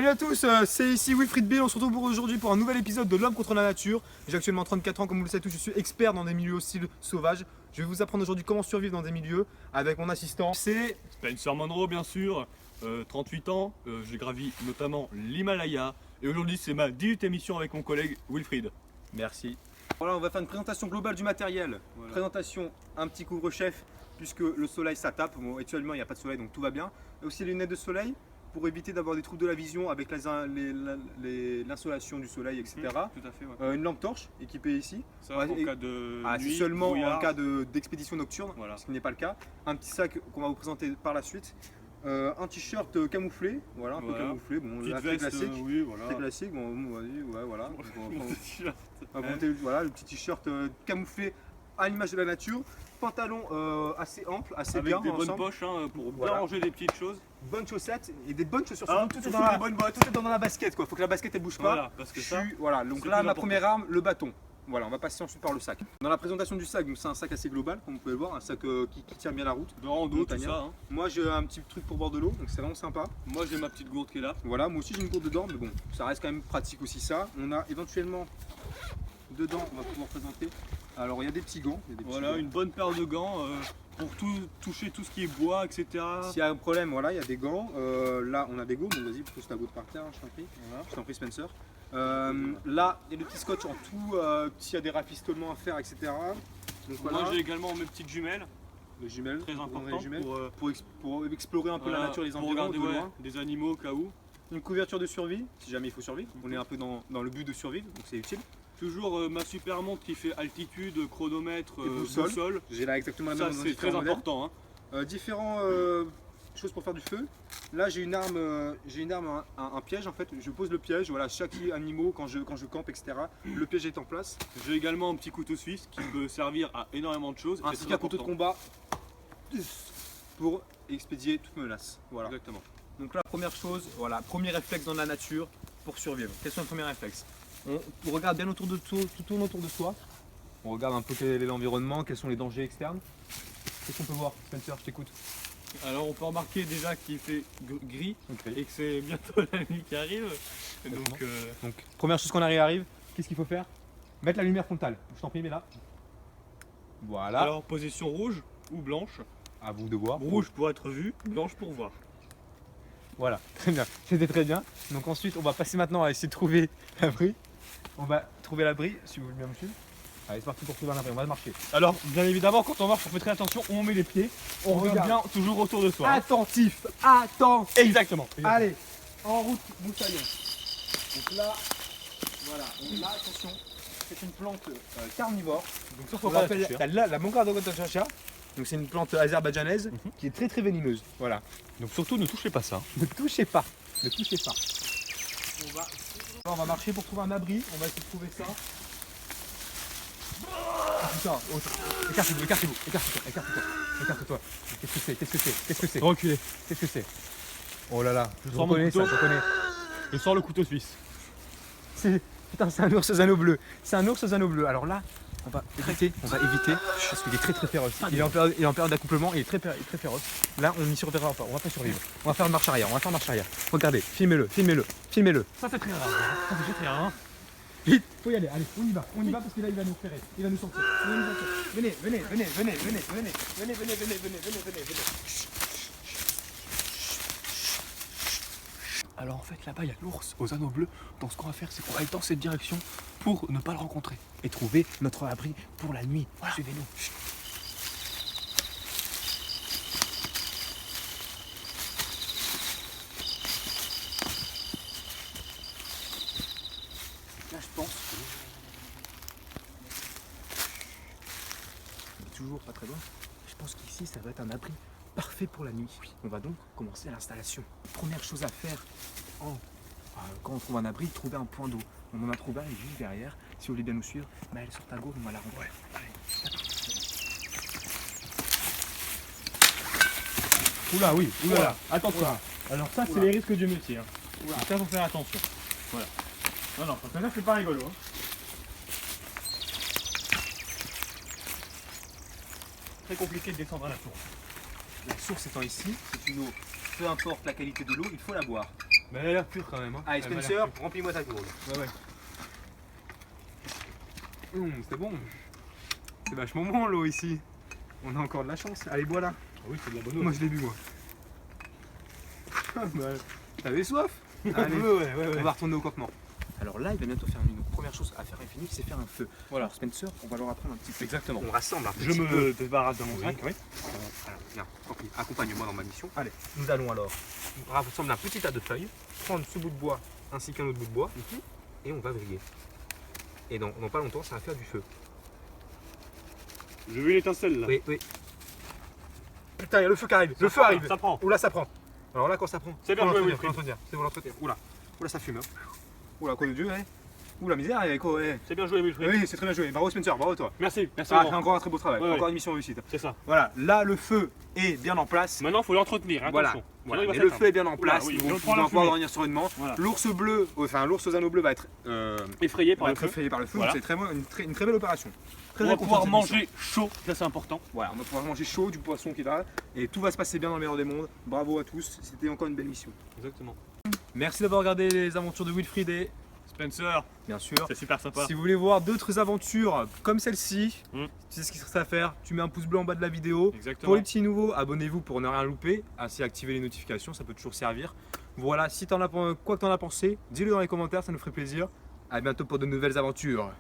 Salut à tous, c'est ici Wilfried Bill. On se retrouve pour aujourd'hui pour un nouvel épisode de L'Homme contre la nature. J'ai actuellement 34 ans, comme vous le savez tous, je suis expert dans des milieux hostiles sauvages. Je vais vous apprendre aujourd'hui comment survivre dans des milieux avec mon assistant. C'est Spencer Monroe, bien sûr, 38 ans, j'ai gravi notamment l'Himalaya et aujourd'hui c'est ma 18e émission avec mon collègue Wilfried. Merci. Voilà, on va faire une présentation globale du matériel. Voilà. Présentation, un petit couvre-chef puisque le soleil ça tape. Bon, actuellement il n'y a pas de soleil donc tout va bien. Et aussi les lunettes de soleil pour éviter d'avoir des troubles de la vision avec l'insolation du soleil, etc. Tout à fait, ouais. Une lampe torche équipée ici. Ça, en cas de c'est nuit, seulement brouillard. en cas d'expédition nocturne, Voilà. ce qui n'est pas le cas. Un petit sac qu'on va vous présenter par la suite. Un t-shirt camouflé, voilà, un peu camouflé. Bon, Petite là, très veste, classique. oui, voilà. Très classique, bon, vas-y, ouais, voilà. Mon t-shirt. On va monter, voilà, le petit t-shirt camouflé à l'image de la nature. Pantalon assez ample, assez Avec bien des bonnes ensemble. poches pour bien Voilà. ranger des petites choses. Bonnes chaussettes et des bonnes chaussures. Ah, tout, est surtout dans la, des bonnes bottes. tout est dans la basket, quoi. Faut que la basket elle bouge pas. Voilà, parce que ça, Voilà, donc c'est là, plus ma important. première arme, le bâton. Voilà, on va passer ensuite par le sac. Dans la présentation du sac, c'est un sac assez global, comme vous pouvez le voir, un sac qui tient bien la route. de rando, tout Montagnard. ça. Hein. Moi, j'ai un petit truc pour bord de l'eau, donc c'est vraiment sympa. Moi j'ai ma petite gourde qui est là. Voilà, moi aussi j'ai une gourde dedans, mais bon, ça reste quand même pratique aussi ça. On a éventuellement dedans, on va pouvoir présenter. Alors il y a des petits gants. Il y a des petits Voilà, gants. une bonne paire de gants pour toucher tout ce qui est bois, etc. S'il y a un problème, voilà, il y a des gants. Là, on a des gants, donc vas-y, pose ta gourde par terre, hein, je t'en prie. Voilà. Je t'en prie, Spencer. Là, il y a des petits scotch en tout, s'il y a des rafistolements à faire, etc. Donc voilà, Moi j'ai également mes petites jumelles, les jumelles, très on a les importantes jumelles. pour, Pour explorer un peu la voilà, nature, les pour environs, regarder de ouais, loin. des animaux au cas où. Une couverture de survie, si jamais il faut survivre. On est un peu dans le but de survivre, donc c'est utile. Toujours ma super montre qui fait altitude, chronomètre, Et boussole. boussole. J'ai là exactement la Ça même dans c'est très différents modèles. important. Hein. Différents choses pour faire du feu. Là j'ai une arme, un piège en fait. Je pose le piège. Voilà, chaque animal quand je campe, etc. Le piège est en place. J'ai également un petit couteau suisse qui peut servir à énormément de choses. et Ainsi c'est qu'un très couteau de important. combat pour expédier toute menace. Voilà. Exactement. Donc la première chose, voilà, premier réflexe dans la nature pour survivre. Quels sont les premiers réflexes? On regarde bien autour de tout tourne autour de soi. On regarde un peu quel est l'environnement, quels sont les dangers externes. Qu'est-ce qu'on peut voir, Spencer? Je t'écoute. Alors on peut remarquer déjà qu'il fait gris Ok. et que c'est bientôt la nuit qui arrive. Et donc Donc, première chose qu'on arrive, qu'est-ce qu'il faut faire? Mettre la lumière frontale. Je t'en prie, mets là. Voilà. alors position rouge ou blanche. À vous de voir. Rouge pour être vu, blanche pour voir. Voilà, très bien. C'était très bien. Donc ensuite, on va passer maintenant à essayer de trouver l'abri. On va trouver l'abri, si vous voulez bien me suivre. Allez, c'est parti pour trouver un abri. On va marcher. Alors bien évidemment quand on marche on fait très attention, on met les pieds, on regarde bien toujours autour de soi. Attentif, attentif. Exactement. Allez, en route, moussaillon. Donc là, voilà. Donc là, attention, c'est une plante carnivore. Donc ça On faut pas la l'appelle toucher, hein. la Mongardogotachacha. Donc c'est une plante azerbaïdjanaise qui est très très venimeuse. Voilà. Donc surtout ne touchez pas ça. Ne touchez pas. Ne touchez pas. On va marcher pour trouver un abri. On va essayer de trouver ça. Ah, putain, écartez-vous, écartez-vous, écarte-toi, écarte-toi, écarte-toi. Qu'est-ce que c'est? Qu'est-ce que c'est? Qu'est-ce que c'est? Reculez. Qu'est-ce que c'est? Oh là là, je sors mon reconnais ça, couteau. je reconnais. Je sors le couteau suisse. Putain, c'est un ours aux anneaux bleus. C'est un ours aux anneaux bleus. Alors là, on va éviter parce qu'il est très très féroce. Il est en période d'accouplement, il est très féroce. Là, on n'y survivra pas, on va pas survivre. On va faire une marche arrière, Regardez, filmez-le, filmez-le, filmez-le. Ça c'est très rare. Ça c'est très rare. Hein. Vite, faut y aller, allez, on y va parce que là il va nous ferrer, il va nous sortir. Venez. Alors en fait là-bas il y a l'ours aux anneaux bleus. Donc ce qu'on va faire c'est qu'on va aller dans cette direction pour ne pas le rencontrer. Et trouver notre abri pour la nuit. Voilà. Suivez-nous. Là je pense que... On est toujours pas très loin. Je pense qu'ici ça va être un abri parfait pour la nuit. On va donc commencer l'installation. Première chose à faire quand on trouve un abri, trouver un point d'eau. On en a trouvé un, il est juste derrière. Si vous voulez bien nous suivre, mais elle sort à gauche, on va la rendre. Ouais, allez. Oula oui, oula. Voilà. Attention. Oula. Alors ça c'est Oula. les risques du métier. Hein. Oula. Ça faut faire attention. Voilà. Non, parce que là c'est pas rigolo. Hein. Très compliqué de descendre à la source. La source étant ici, c'est une eau, peu importe la qualité de l'eau, il faut la boire. Mais elle a l'air pure quand même. Hein. Allez, Elle m'a l'air Spencer, pure. remplis-moi ta gourde. Ouais, ouais. C'était bon. C'est vachement bon l'eau ici. On a encore de la chance. Allez, bois là. Ah oui, c'est de la bonne eau. Moi je l'ai bu moi. T'avais soif? Allez, ouais. on va retourner au campement. Alors là, il va bientôt faire une première chose à faire infinie, c'est faire un feu. Voilà. Alors Spencer, on va leur apprendre un petit peu. Exactement. On rassemble un Je petit peu. me débarrasse de mon Oui. sac, oui. Alors, viens, compris, accompagne-moi dans ma mission. Allez. Nous allons alors rassembler un petit tas de feuilles, prendre ce bout de bois ainsi qu'un autre bout de bois, et on va vriller. Et dans pas longtemps, ça va faire du feu. J'ai vu l'étincelle là. Oui. Putain, il y a le feu qui arrive. Le feu arrive. Ça prend. Oula, ça prend. Alors là, quand ça prend, C'est bien faut joué, l'entretenir, Wilfried. faut l'entretenir. C'est bon l'entretien. Oula, ça fume. Hein. Oula, quoi de Dieu, hein? Oula, misère, il y avait quoi, ouais. C'est bien joué, Wilfried. Oui, c'est très bien joué. Bravo Spencer, bravo toi. Merci Ah, vraiment. encore un très beau travail. Ouais, Encore ouais. une mission réussite. C'est ça. Voilà, là le feu est bien en place. Maintenant, il faut l'entretenir, Voilà. attention. Voilà, Sinon, il mais va le s'éteindre. feu est bien en place. oui, Ils on vont prend la pouvoir fumée. revenir sereinement. Voilà. L'ours bleu, enfin l'ours aux anneaux bleus va être Effrayé par le feu. effrayé par le feu. Voilà. C'est très, une très belle opération. Très On va content pouvoir de cette mission. manger chaud, ça c'est important. Voilà, on va pouvoir manger chaud, du poisson qui est là. Et tout va se passer bien dans le meilleur des mondes. Bravo à tous, c'était encore une belle mission. Exactement. Merci d'avoir regardé les aventures de Wilfried et Spencer, bien sûr. c'est super sympa. Si vous voulez voir d'autres aventures comme celle-ci, Mm. tu sais ce qu'il reste à faire, tu mets un pouce bleu en bas de la vidéo. Exactement. Pour les petits nouveaux, abonnez-vous pour ne rien louper, ainsi activer les notifications, ça peut toujours servir. Voilà, si t'en as quoi que t'en as pensé, dis-le dans les commentaires, ça nous ferait plaisir. À bientôt pour de nouvelles aventures.